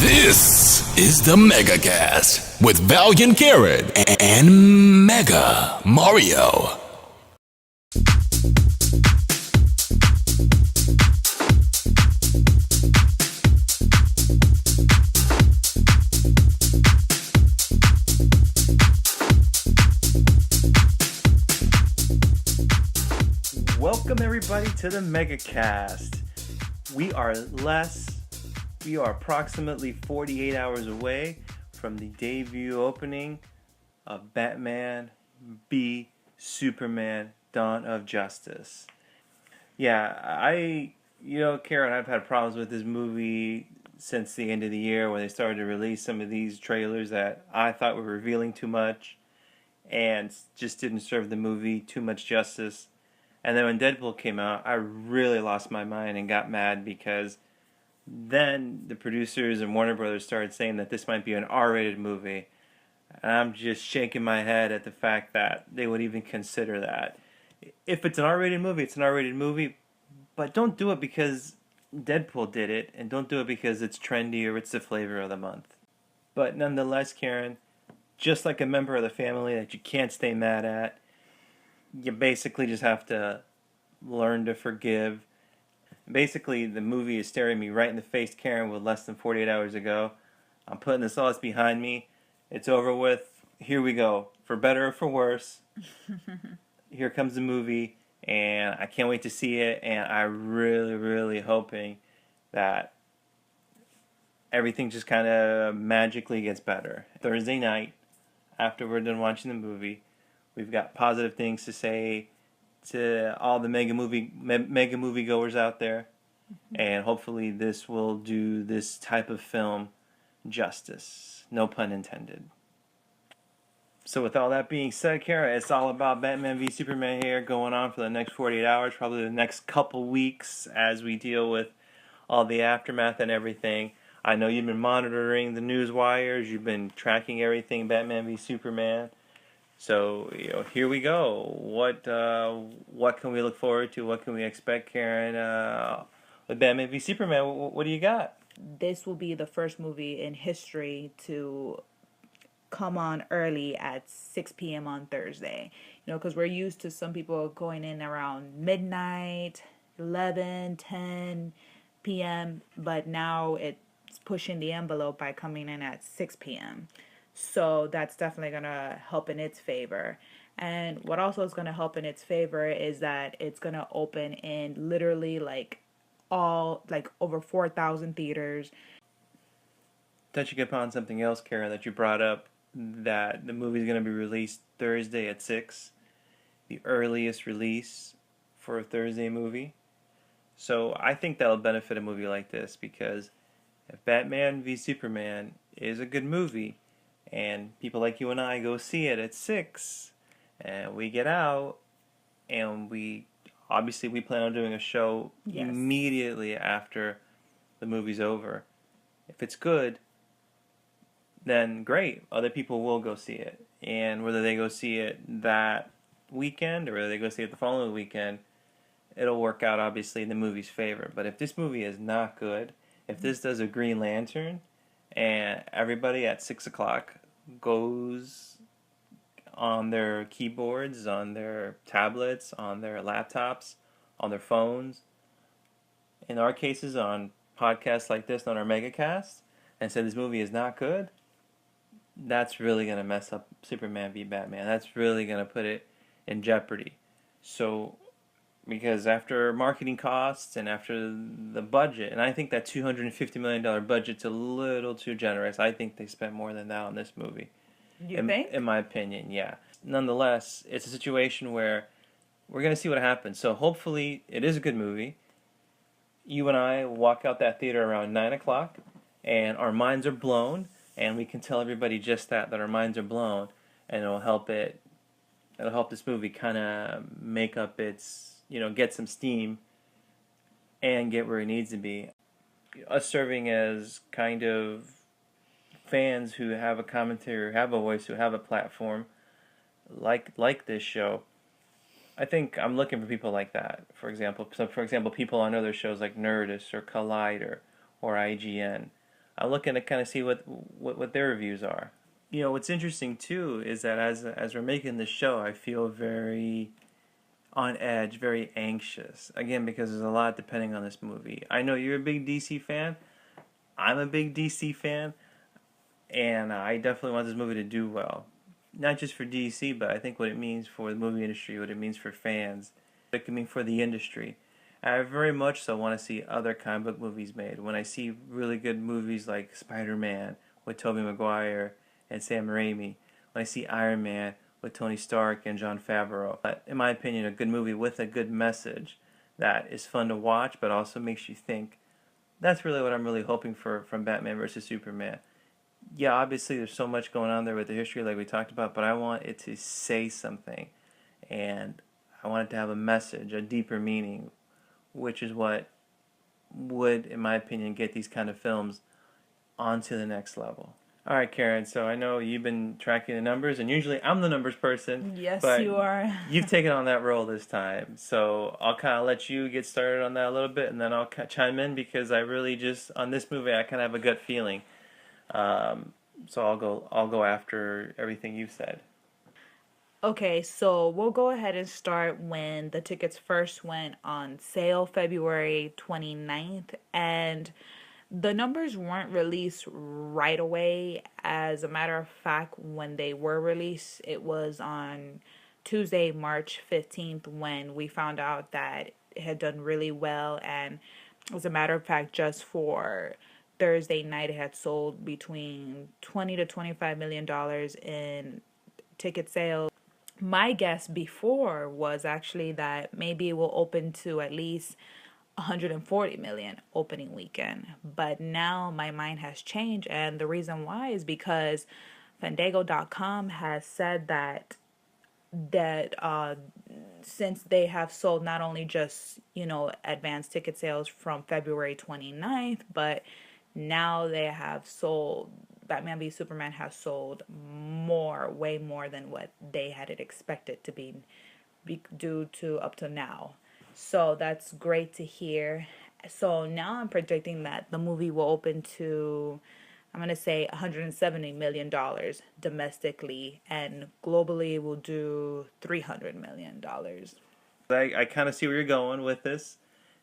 This is the MegaCast with Valiant Karen and Mega Mario. Welcome everybody to the MegaCast. We are approximately 48 hours away from the debut opening of Batman v Superman: Dawn of Justice. Yeah, Karen, I've had problems with this movie since the end of the year when they started to release some of these trailers that I thought were revealing too much and just didn't serve the movie too much justice. And then when Deadpool came out, I really lost my mind and got mad because then the producers and Warner Brothers started saying that this might be an R-rated movie. And I'm just shaking my head at the fact that they would even consider that. If it's an R-rated movie, it's an R-rated movie. But don't do it because Deadpool did it. And don't do it because it's trendy or it's the flavor of the month. But nonetheless, Karen, just like a member of the family that you can't stay mad at, you basically just have to learn to forgive. Basically, the movie is staring me right in the face, Karen, with less than 48 hours ago. I'm putting this all behind me. It's over with. Here we go. For better or for worse. Here comes the movie, and I can't wait to see it, and I'm really, really hoping that everything just kind of magically gets better. Thursday night, after we're done watching the movie, we've got positive things to say to all the mega movie goers out there, and hopefully this will do this type of film justice. No pun intended. So with all that being said, Kara, it's all about Batman v Superman here going on for the next 48 hours, probably the next couple weeks as we deal with all the aftermath and everything. I know you've been monitoring the news wires, you've been tracking everything Batman v Superman. So, here we go. What can we look forward to? What can we expect, Karen, with Batman v Superman? What do you got? This will be the first movie in history to come on early at 6 p.m. on Thursday. Because we're used to some people going in around midnight, 11, 10 p.m., but now it's pushing the envelope by coming in at 6 p.m., so that's definitely going to help in its favor. And what also is going to help in its favor is that it's going to open in literally over 4,000 theaters. Touching upon something else, Karen, that you brought up, that the movie is going to be released Thursday at 6, the earliest release for a Thursday movie. So I think that'll benefit a movie like this, because if Batman v Superman is a good movie, and people like you and I go see it at 6, and we get out, and we plan on doing a show immediately after the movie's over. If it's good, then great. Other people will go see it. And whether they go see it that weekend or whether they go see it the following weekend, it'll work out obviously in the movie's favor. But if this movie is not good, if this does a Green Lantern, and everybody at 6 o'clock goes on their keyboards, on their tablets, on their laptops, on their phones, in our cases on podcasts like this, on our MegaCast, and say this movie is not good, that's really going to mess up Superman v Batman. That's really going to put it in jeopardy. So, because after marketing costs and after the budget, and I think that $250 million budget's a little too generous. I think they spent more than that on this movie. You think? In my opinion, yeah. Nonetheless, it's a situation where we're going to see what happens. So hopefully it is a good movie. You and I walk out that theater around 9 o'clock, and our minds are blown, and we can tell everybody just that our minds are blown, and it'll help this movie kind of make up its, get some steam and get where it needs to be. Us serving as kind of fans who have a commentary, who have a voice, who have a platform like this show, I think I'm looking for people like that. For example, people on other shows like Nerdist or Collider or IGN. I'm looking to kind of see what their reviews are. You know, what's interesting too is that as we're making this show, I feel very on edge, very anxious. Again, because there's a lot depending on this movie. I know you're a big DC fan. I'm a big DC fan, and I definitely want this movie to do well. Not just for DC, but I think what it means for the movie industry, what it means for fans, what it can mean for the industry. I very much so want to see other comic book movies made. When I see really good movies like Spider-Man with Tobey Maguire and Sam Raimi, when I see Iron Man with Tony Stark and Jon Favreau, but in my opinion, a good movie with a good message that is fun to watch but also makes you think. That's really what I'm really hoping for from Batman versus Superman. Yeah, obviously there's so much going on there with the history like we talked about, but I want it to say something, and I want it to have a message, a deeper meaning, which is what would, in my opinion, get these kind of films onto the next level. All right, Karen, so I know you've been tracking the numbers, and usually I'm the numbers person. Yes, but you are. You've taken on that role this time, so I'll kind of let you get started on that a little bit, and then I'll chime in because I really just, on this movie, I kind of have a gut feeling. So I'll go after everything you've said. Okay, so we'll go ahead and start when the tickets first went on sale February 29th, and the numbers weren't released right away. As a matter of fact, when they were released, it was on Tuesday, March 15th, when we found out that it had done really well. And as a matter of fact, just for Thursday night, it had sold between $20 to $25 million in ticket sales. My guess before was actually that maybe it will open to at least 140 million opening weekend. But now my mind has changed, and the reason why is because Fandango.com has said that since they have sold not only just, advanced ticket sales from February 29th, but now they have sold, Batman v Superman has sold more, way more than what they had it expected to be due to up to now. So that's great to hear. So now I'm predicting that the movie will open to, I'm going to say $170 million domestically, and globally will do $300 million. I kind of see where you're going with this.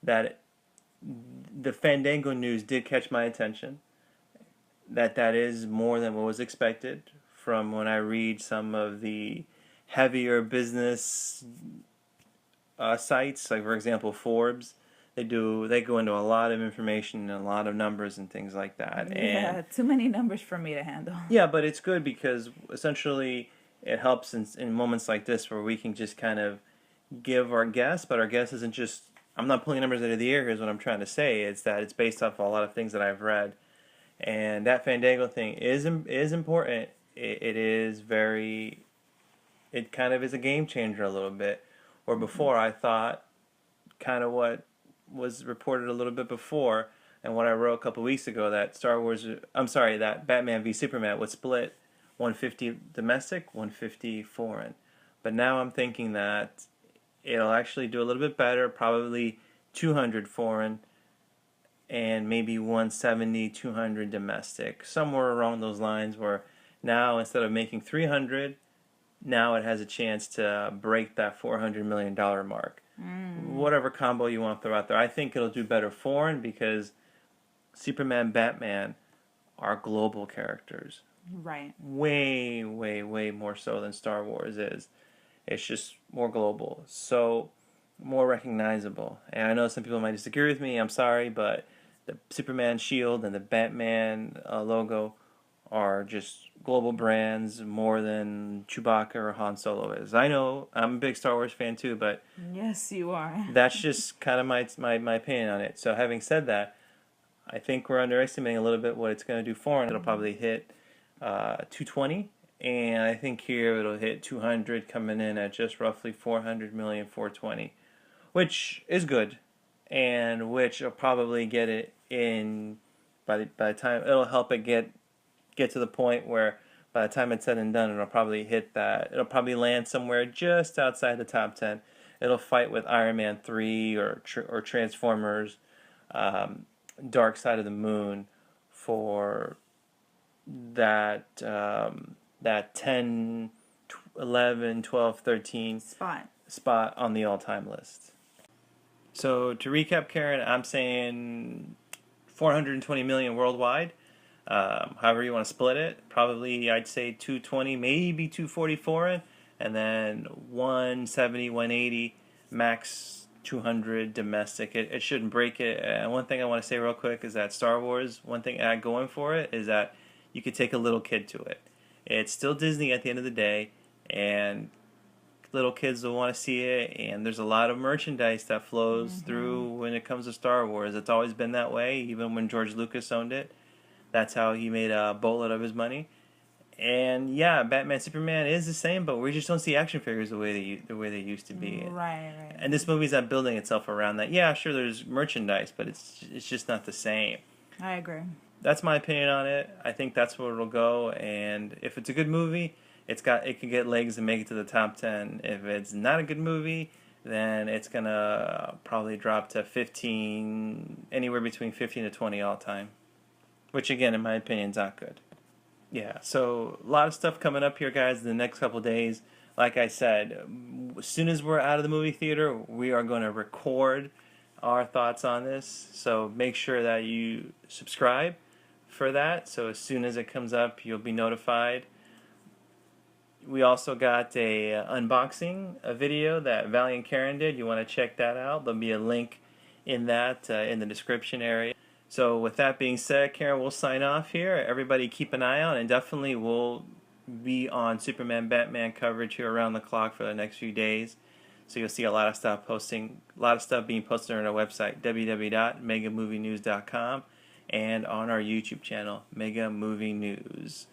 That the Fandango news did catch my attention. That is more than what was expected from when I read some of the heavier business sites, like for example Forbes. They go into a lot of information and a lot of numbers and things like that. Yeah, too many numbers for me to handle. Yeah, but it's good because essentially it helps in moments like this where we can just kind of give our guess, but our guess isn't just, I'm not pulling numbers out of the air. Here's what I'm trying to say. It's that it's based off a lot of things that I've read. And that Fandango thing is important. It is very, it kind of is a game changer a little bit. Where before I thought kind of what was reported a little bit before and what I wrote a couple weeks ago, that that Batman v Superman would split 150 domestic, 150 foreign. But now I'm thinking that it'll actually do a little bit better, probably 200 foreign and maybe 170, 200 domestic, somewhere around those lines, where now instead of making 300, now it has a chance to break that $400 million mark. Whatever combo you want to throw out there. I think it'll do better foreign because Superman, Batman are global characters. Right. Way, way, way more so than Star Wars is. It's just more global. So, more recognizable. And I know some people might disagree with me. I'm sorry, but the Superman shield and the Batman logo are just global brands more than Chewbacca or Han Solo is. I know I'm a big Star Wars fan too, but yes, you are. That's just kind of my opinion on it. So having said that, I think we're underestimating a little bit what it's going to do foreign. It'll probably hit 220, and I think here it'll hit 200, coming in at just roughly 400 million, 420, which is good, and which will probably get it in by the time it'll help it get to the point where by the time it's said and done, it'll probably hit that. It'll probably land somewhere just outside the top 10. It'll fight with Iron Man 3 or Transformers, Dark Side of the Moon for that that 10, 11, 12, 13 spot on the all-time list. So to recap, Karen, I'm saying 420 million worldwide. However you want to split it, probably I'd say 220, maybe 244, and then 170, 180, max 200 domestic. It shouldn't break it. One thing I want to say real quick is that Star Wars, one thing I going for it is that you could take a little kid to it. It's still Disney at the end of the day, and little kids will want to see it, and there's a lot of merchandise that flows through when it comes to Star Wars. It's always been that way, even when George Lucas owned it. That's how he made a boatload of his money. And yeah, Batman Superman is the same, but we just don't see action figures the way they used to be. Right. And this movie's not building itself around that. Yeah, sure, there's merchandise, but it's just not the same. I agree. That's my opinion on it. I think that's where it'll go. And if it's a good movie, it can get legs and make it to the top 10. If it's not a good movie, then it's gonna probably drop to 15, anywhere between 15 to 20 all time. Which again, in my opinion, is not good. Yeah, so a lot of stuff coming up here, guys, in the next couple days. Like I said, as soon as we're out of the movie theater, we are going to record our thoughts on this. So make sure that you subscribe for that. So as soon as it comes up, you'll be notified. We also got a video that Valiant Karen did. You want to check that out. There'll be a link in that in the description area. So with that being said, Karen, we'll sign off here. Everybody keep an eye out, and definitely we'll be on Superman Batman coverage here around the clock for the next few days. So you'll see a lot of stuff being posted on our website, www.megamovienews.com, and on our YouTube channel, Mega Movie News.